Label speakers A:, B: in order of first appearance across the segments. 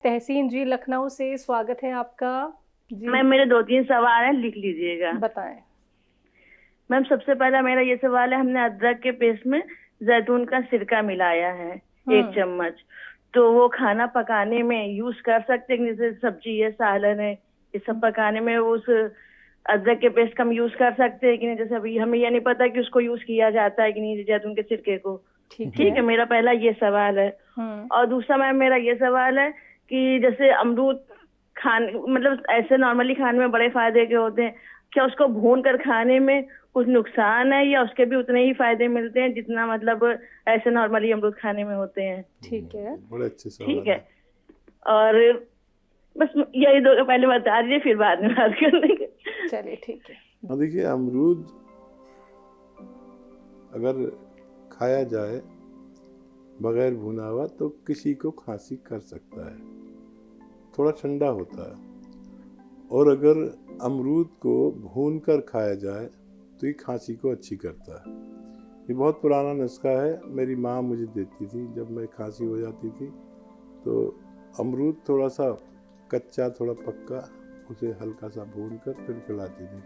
A: तहसीन जी लखनऊ से, स्वागत है आपका जी।
B: मैम मेरे 2-3 सवाल हैं, लिख लीजिएगा।
A: बताएं।
B: मैम सबसे पहला मेरा ये सवाल है, हमने अदरक के पेस्ट में जैतून का सिरका मिलाया है 1 चम्मच, तो वो खाना पकाने में यूज कर सकते हैं? जैसे सब्जी है, सालन है, ये सब पकाने में उस अदरक के पेस्ट का हम यूज कर सकते हैं कि नहीं? जैसे अभी हमें ये नहीं पता कि उसको यूज किया जाता है कि नहीं, जैतून के सिरके को। ठीक है, मेरा पहला ये सवाल है। और दूसरा मैम मेरा ये सवाल है कि जैसे अमरूद खाने, मतलब ऐसे नॉर्मली खाने में बड़े फायदे के होते हैं, क्या उसको भून कर खाने में कुछ नुकसान है या उसके भी उतने ही फायदे मिलते हैं जितना मतलब ऐसे नॉर्मली अमरूद खाने में होते हैं?
A: ठीक है,
C: बड़े अच्छे सवाल
B: ठीक है। और बस यही दो पहले बता दीजिए, फिर बाद में बात कर लेंगे।
A: चलिए ठीक है।
C: हाँ देखिए, अमरूद अगर खाया जाए बगैर भुना हुआ तो किसी को खांसी कर सकता है, थोड़ा ठंडा होता है। और अगर अमरूद को भून कर खाया जाए तो ये खांसी को अच्छी करता है। ये बहुत पुराना नुस्खा है, मेरी माँ मुझे देती थी जब मैं खांसी हो जाती थी। तो अमरूद थोड़ा सा कच्चा थोड़ा पक्का, उसे हल्का सा भून कर फिर खिलाती थी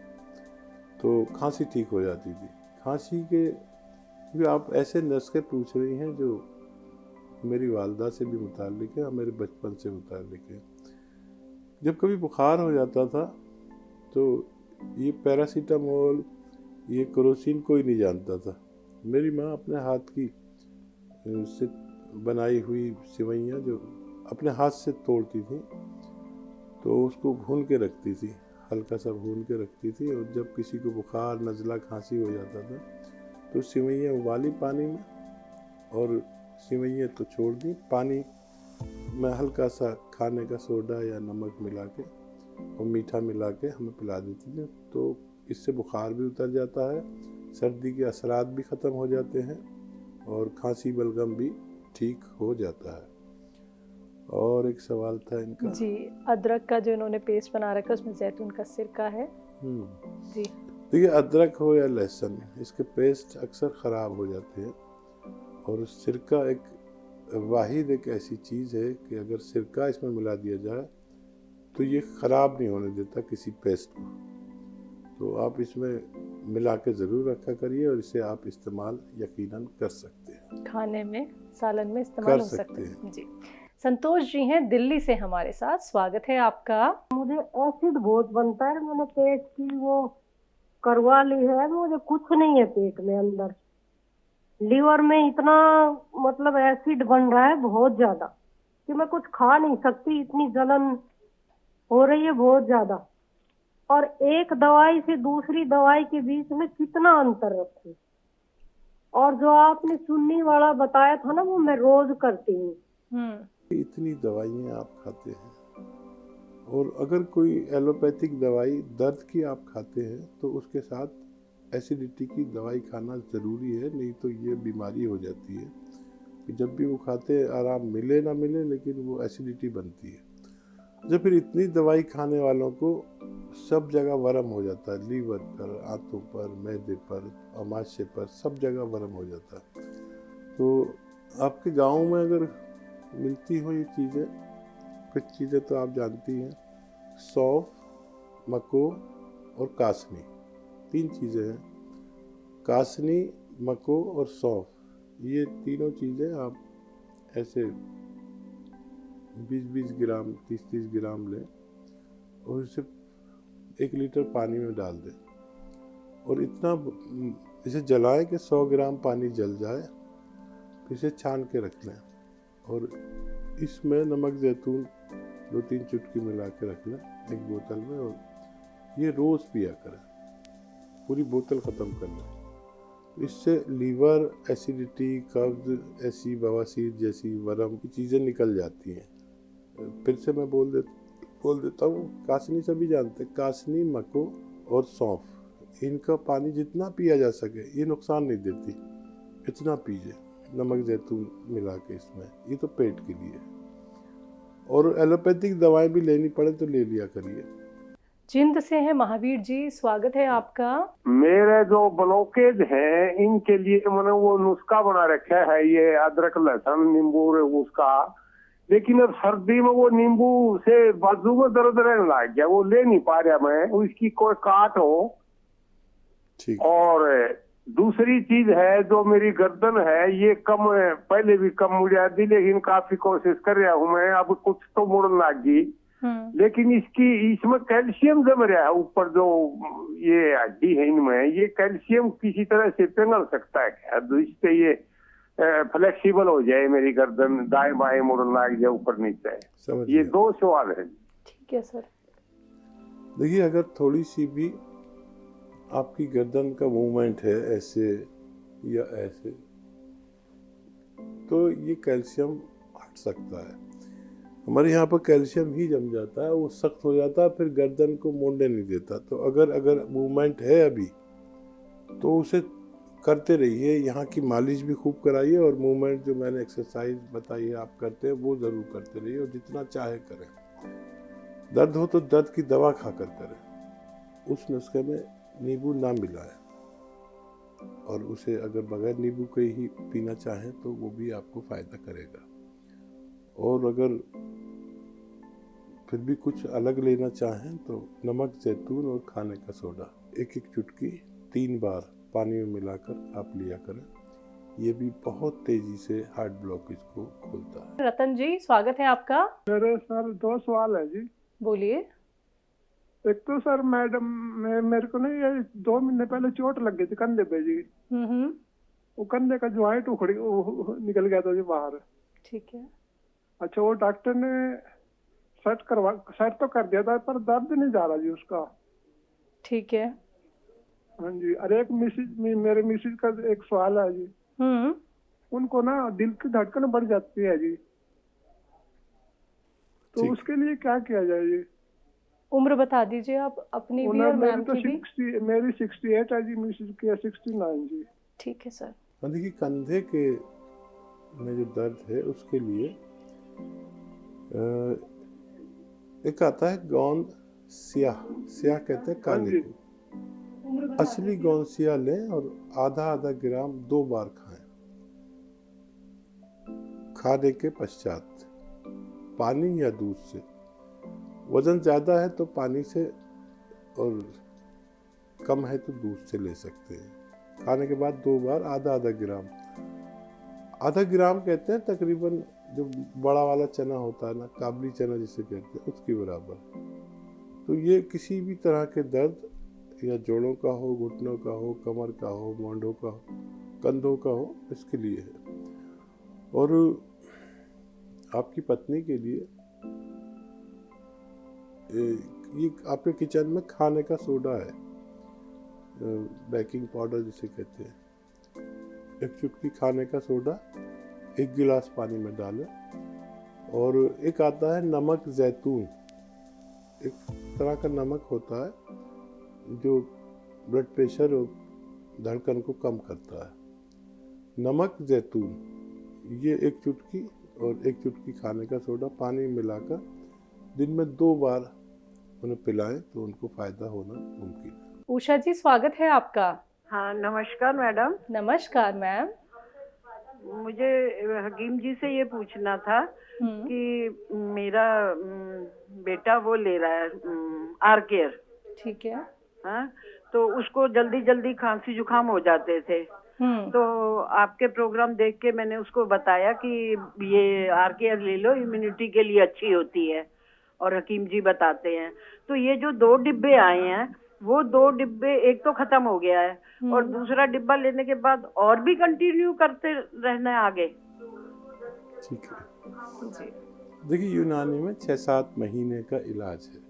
C: तो खांसी ठीक हो जाती थी। खांसी के क्योंकि आप ऐसे नुस्खे पूछ रही हैं जो मेरी वालदा से भी मुताल्लिक है और मेरे बचपन से मुताल्लिक है। जब कभी बुखार हो जाता था तो ये पैरासीटामोल, ये क्रोसिन कोई नहीं जानता था। मेरी माँ अपने हाथ की से बनाई हुई सिवैयाँ जो अपने हाथ से तोड़ती थी तो उसको भून के रखती थी, हल्का सा भून के रखती थी। और जब किसी को बुखार नज़ला खांसी हो जाता था तो सिवैयाँ उबाली पानी में और सिवैयाँ तो छोड़ दी, पानी में हल्का सा खाने का सोडा या नमक मिला के और मीठा मिला के हमें पिला देती थी। तो इससे बुखार भी उतर जाता है, सर्दी के असरात भी ख़त्म हो जाते हैं और खांसी बलगम भी ठीक हो जाता है। और एक सवाल था इनका
A: जी, अदरक का जो इन्होंने पेस्ट बना रखा है उसमें जैतून का सिरका है जी।
C: देखिए, अदरक हो या लहसुन, इसके पेस्ट अक्सर ख़राब हो जाते हैं और सिरका एक ऐसी चीज़ है कि अगर सिरका इसमें मिला दिया जाए तो ये ख़राब नहीं होने देता किसी पेस्ट को। तो आप इसमें मिला के ज़रूर रखा करिए और इसे आप इस्तेमाल यकीनन कर सकते हैं,
A: खाने में, सालन में इस्तेमाल हो सकते हैं जी। संतोष जी हैं दिल्ली से हमारे साथ, स्वागत है आपका।
D: मुझे एसिड बहुत बनता है, मैंने पेट की वो करवा ली है, मुझे कुछ नहीं है पेट में, अंदर लीवर में इतना मतलब एसिड बन रहा है बहुत ज्यादा कि मैं कुछ खा नहीं सकती, इतनी जलन हो रही है बहुत ज्यादा। और एक दवाई से दूसरी दवाई के बीच में कितना अंतर रखूं। और जो आपने सुन्नी वाला बताया था ना, वो मैं रोज करती हूँ।
C: इतनी दवाइयाँ आप खाते हैं और अगर कोई एलोपैथिक दवाई दर्द की आप खाते हैं तो उसके साथ एसिडिटी की दवाई खाना ज़रूरी है, नहीं तो ये बीमारी हो जाती है कि जब भी वो खाते हैं आराम मिले ना मिले लेकिन वो एसिडिटी बनती है। जब फिर इतनी दवाई खाने वालों को सब जगह वरम हो जाता है, लीवर पर, आंतों पर, मैदे पर, अमाशय पर, सब जगह वरम हो जाता है। तो आपके गाँव में अगर मिलती हो ये चीज़ें, कुछ चीज़ें तो आप जानती हैं, सौंफ, मको और कासनी, 3 चीज़ें हैं। कासनी, मको और सौंफ, ये तीनों चीज़ें आप ऐसे 20-20 ग्राम 30-30 ग्राम लें और इसे 1 लीटर पानी में डाल दें और इतना इसे जलाएं कि 100 ग्राम पानी जल जाए, फिर इसे छान के रख लें और इसमें नमक जैतून 2-3 चुटकी मिला के रख लें एक बोतल में और ये रोज़ पिया करें, पूरी बोतल ख़त्म कर लें। इससे लीवर, एसिडिटी, कब्ज़, ऐसी बवासीर जैसी वरम की चीज़ें निकल जाती हैं। फिर से मैं बोल देता हूँ, कासनी सभी जानते हैं, कासनी, मको और सौंफ, इनका पानी जितना पिया जा सके, ये नुकसान नहीं देती, इतना पीजिए नमक जैतून मिला के इसमें, ये तो पेट के लिए। और एलोपैथिक दवाएं भी लेनी पड़े तो ले लिया करिए।
A: जिंद से है महावीर जी, स्वागत है आपका।
E: मेरे जो ब्लॉकेज है इनके लिए मैंने वो नुस्खा बना रखा है, ये अदरक लहसुन नींबू उसका लेकिन अब सर्दी में वो नींबू से बाजू में दर्द रहने लग गया, वो ले नहीं पा रहा मैं, उसकी कोई काट हो।
C: ठीक।
E: और दूसरी चीज है, जो मेरी गर्दन है ये कम, पहले भी कम मुड़ जाती, लेकिन काफी कोशिश कर रहा हूँ मैं, अब कुछ तो मुड़न लग गई। लेकिन इसमें कैल्शियम जम रहा है ऊपर, जो ये हड्डी है इनमें, ये कैल्शियम किसी तरह से पिघल सकता है क्या, जिससे ये फ्लेक्सिबल हो जाए मेरी गर्दन, दाएं बाएं मुड़न लग जाए ऊपर नीचे।
C: समझ
E: ये
C: गया।
E: 2 सवाल है।
A: ठीक है सर।
C: देखिए, अगर थोड़ी सी भी आपकी गर्दन का मूवमेंट है ऐसे या ऐसे, तो ये कैल्शियम हट सकता है। हमारे यहाँ पर कैल्शियम ही जम जाता है, वो सख्त हो जाता है, फिर गर्दन को मोड़ने नहीं देता। तो अगर मूवमेंट है अभी, तो उसे करते रहिए। यहाँ की मालिश भी खूब कराइए, और मूवमेंट जो मैंने एक्सरसाइज बताई है आप करते हैं, वो ज़रूर करते रहिए, और जितना चाहे करें। दर्द हो तो दर्द की दवा खाकर करें। उस नुस्खे में नींबू ना मिलाएं, और उसे अगर बगैर नींबू के ही पीना चाहें तो वो भी आपको फ़ायदा करेगा। और अगर फिर भी कुछ अलग लेना चाहें तो नमक, जैतून और खाने का सोडा 1-1 चुटकी 3 बार पानी में मिलाकर आप लिया करें। ये भी बहुत तेजी से हार्ट ब्लॉकेज को खोलता है।
A: रतन जी, स्वागत है आपका।
F: मेरे सर 2 सवाल है जी।
A: बोलिए।
F: एक तो सर मैडम, मेरे को ना ये 2 महीने पहले चोट लग गई थी कंधे पे जी। वो कंधे का ज्वाइंट निकल गया था जी बाहर।
A: ठीक है।
F: अच्छा, वो डॉक्टर ने सेट तो कर दिया था, पर दर्द नहीं जा रहा जी उसका।
A: ठीक है।
F: हाँ जी। और एक मेरे मिसेज का एक सवाल है जी। उनको ना दिल की धड़कन बढ़ जाती है जी, तो उसके लिए क्या किया जाए जी?
A: उम्र बता दीजिए आप अपनी भी और मैम की भी।
F: मेरी 68 है जी, मिसेज की 69 जी।
A: ठीक है सर।
C: देखिए, कंधे के में जो दर्द है उसके लिए एक आता है गोंद स्याह कहते हैं काले को। असली गोंद स्याह लें और आधा ग्राम 2 बार खाएं। खाने के पश्चात पानी या दूध से। वजन ज़्यादा है तो पानी से, और कम है तो दूध से ले सकते हैं। खाने के बाद 2 बार आधा ग्राम। आधा ग्राम कहते हैं तकरीबन जो बड़ा वाला चना होता है ना, काबली चना जिसे कहते हैं, उसके बराबर। तो ये किसी भी तरह के दर्द, या जोड़ों का हो, घुटनों का हो, कमर का हो, मोंढों का हो, कंधों का हो, इसके लिए है। और आपकी पत्नी के लिए ये आपके किचन में खाने का सोडा है, बेकिंग पाउडर जिसे कहते हैं। 1 चुटकी खाने का सोडा 1 गिलास पानी में डालें। और एक आता है नमक जैतून, एक तरह का नमक होता है जो ब्लड प्रेशर और धड़कन को कम करता है। नमक जैतून, ये 1 चुटकी और 1 चुटकी खाने का सोडा पानी में मिलाकर दिन में 2 बार उन्हें पिलाएं तो उनको फायदा होना मुमकिन है।
A: उषा जी, स्वागत है आपका।
G: हाँ, नमस्कार मैडम।
A: नमस्कार मैम।
G: मुझे हकीम जी से ये पूछना था कि मेरा बेटा वो ले रहा है आर-केयर।
A: ठीक है।
G: हाँ, तो उसको जल्दी खांसी जुकाम हो जाते थे। तो आपके प्रोग्राम देख के मैंने उसको बताया कि ये आर-केयर ले लो, इम्यूनिटी के लिए अच्छी होती है, और हकीम जी बताते हैं। तो ये जो 2 डिब्बे आए हैं, वो 2 डिब्बे, एक तो खत्म हो गया है, और दूसरा डिब्बा लेने के बाद और भी कंटिन्यू करते रहना है आगे?
C: ठीक है। देखिए, यूनानी में 6-7 महीने का इलाज है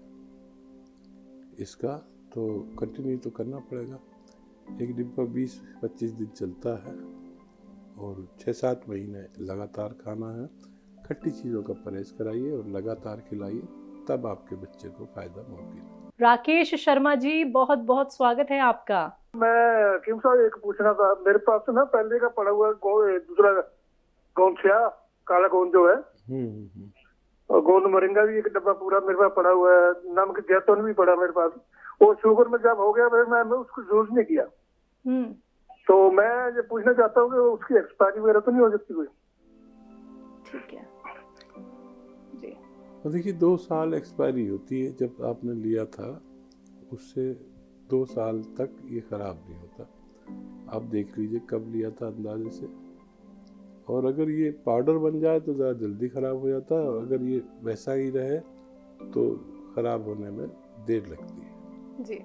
C: इसका, तो कंटिन्यू तो करना पड़ेगा। एक डिब्बा 20-25 दिन चलता है, और 6-7 महीने लगातार खाना है। खट्टी चीज़ों का परहेज कराइए और लगातार खिलाइए, तब आपके बच्चे को फायदा मुमकिन है।
A: राकेश शर्मा जी, बहुत बहुत स्वागत है आपका।
F: मैं हकीम साहब एक पूछना था, मेरे पास ना पहले का पड़ा हुआ दूसरा गोंद स्याह, काला गोंद जो है, और गोंद मोरिंगा भी 1 डब्बा पूरा मेरे पास पड़ा हुआ है, नमक जैतून भी पड़ा मेरे पास। और शुगर में जब हो गया मैं उसको यूज नहीं किया। तो मैं ये पूछना चाहता हूँ कि उसकी एक्सपायरी वगैरह तो नहीं हो सकती कोई?
A: ठीक है।
C: और देखिए 2 साल एक्सपायरी होती है, जब आपने लिया था उससे 2 साल तक ये ख़राब नहीं होता। आप देख लीजिए कब लिया था अंदाजे से, और अगर ये पाउडर बन जाए तो ज़रा जल्दी ख़राब हो जाता है, और अगर ये वैसा ही रहे तो ख़राब होने में देर लगती है।
A: जी।